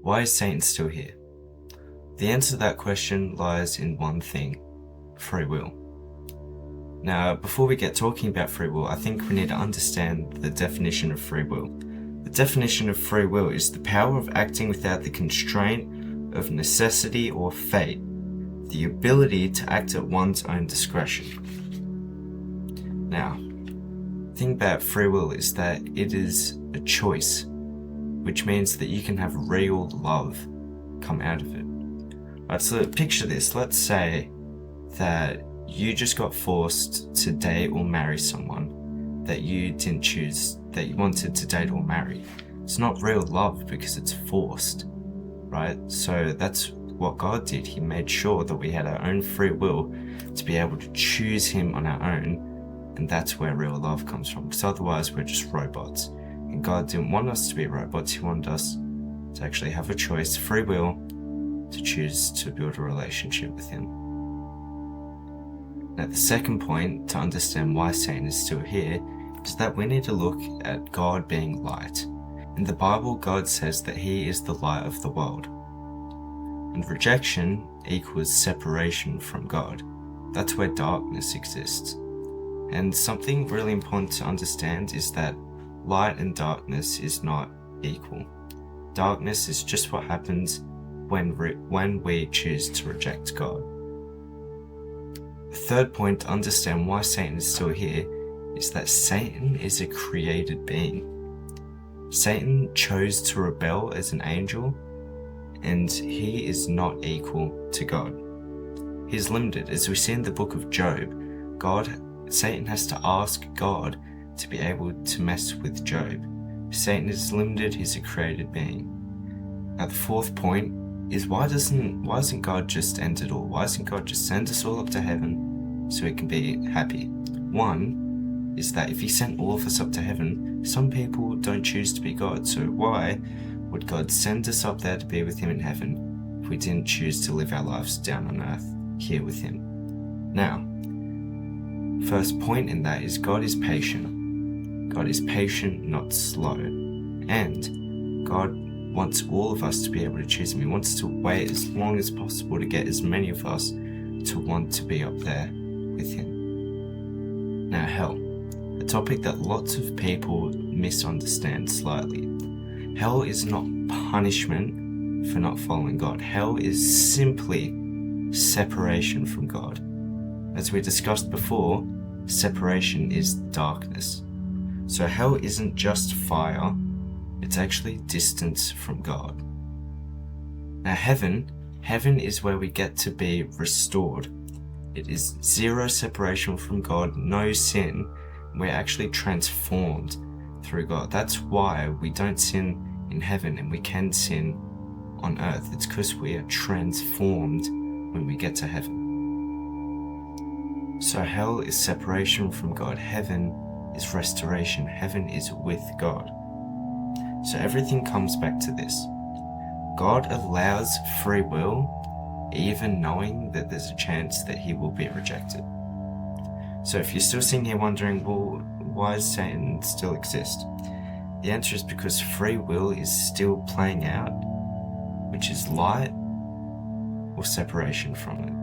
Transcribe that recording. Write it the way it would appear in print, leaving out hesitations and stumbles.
Why is Satan still here? The answer to that question lies in one thing: free will. Now, before we get talking about free will, I think we need to understand the definition of free will. The definition of free will is the power of acting without the constraint of necessity or fate, the ability to act at one's own discretion. Now, the thing about free will is that it is a choice, which means that you can have real love come out of it. Right, so picture this. Let's say that you just got forced to date or marry someone that you didn't choose, that you wanted to date or marry. It's not real love because it's forced, right? So that's what God did. He made sure that we had our own free will to be able to choose Him on our own, and that's where real love comes from, because otherwise we're just robots. And God didn't want us to be robots. He wanted us to actually have a choice, free will, to choose to build a relationship with Him. Now, the second point to understand why Satan is still here is that we need to look at God being light. In the Bible, God says that He is the light of the world. And rejection equals separation from God. That's where darkness exists. And something really important to understand is that light and darkness is not equal. Darkness is just what happens when we choose to reject God. The third point to understand why Satan is still here is that Satan is a created being. Satan chose to rebel as an angel, and he is not equal to God. He's limited. As we see in the book of Job, Satan has to ask God to be able to mess with Job. Satan is limited. He's a created being. Now, the fourth point is why doesn't God just end it all? Why doesn't God just send us all up to heaven so we can be happy? One is that if He sent all of us up to heaven, some people don't choose to be God. So why would God send us up there to be with Him in heaven if we didn't choose to live our lives down on earth here with Him? Now, first point in that is God is patient. God is patient, not slow. And God wants all of us to be able to choose Him. He wants to wait as long as possible to get as many of us to want to be up there with Him. Now, hell, a topic that lots of people misunderstand slightly. Hell is not punishment for not following God. Hell is simply separation from God. As we discussed before, separation is darkness. So hell isn't just fire, it's actually distance from God. Now heaven is where we get to be restored. It is zero separation from God, no sin. We're actually transformed through God. That's why we don't sin in heaven and we can sin on earth. It's because we are transformed when we get to heaven. So hell is separation from God. Heaven is restoration. Heaven is with God. So everything comes back to this. God allows free will, even knowing that there's a chance that He will be rejected. So if you're still sitting here wondering, well, why does Satan still exist? The answer is because free will is still playing out, which is light or separation from it.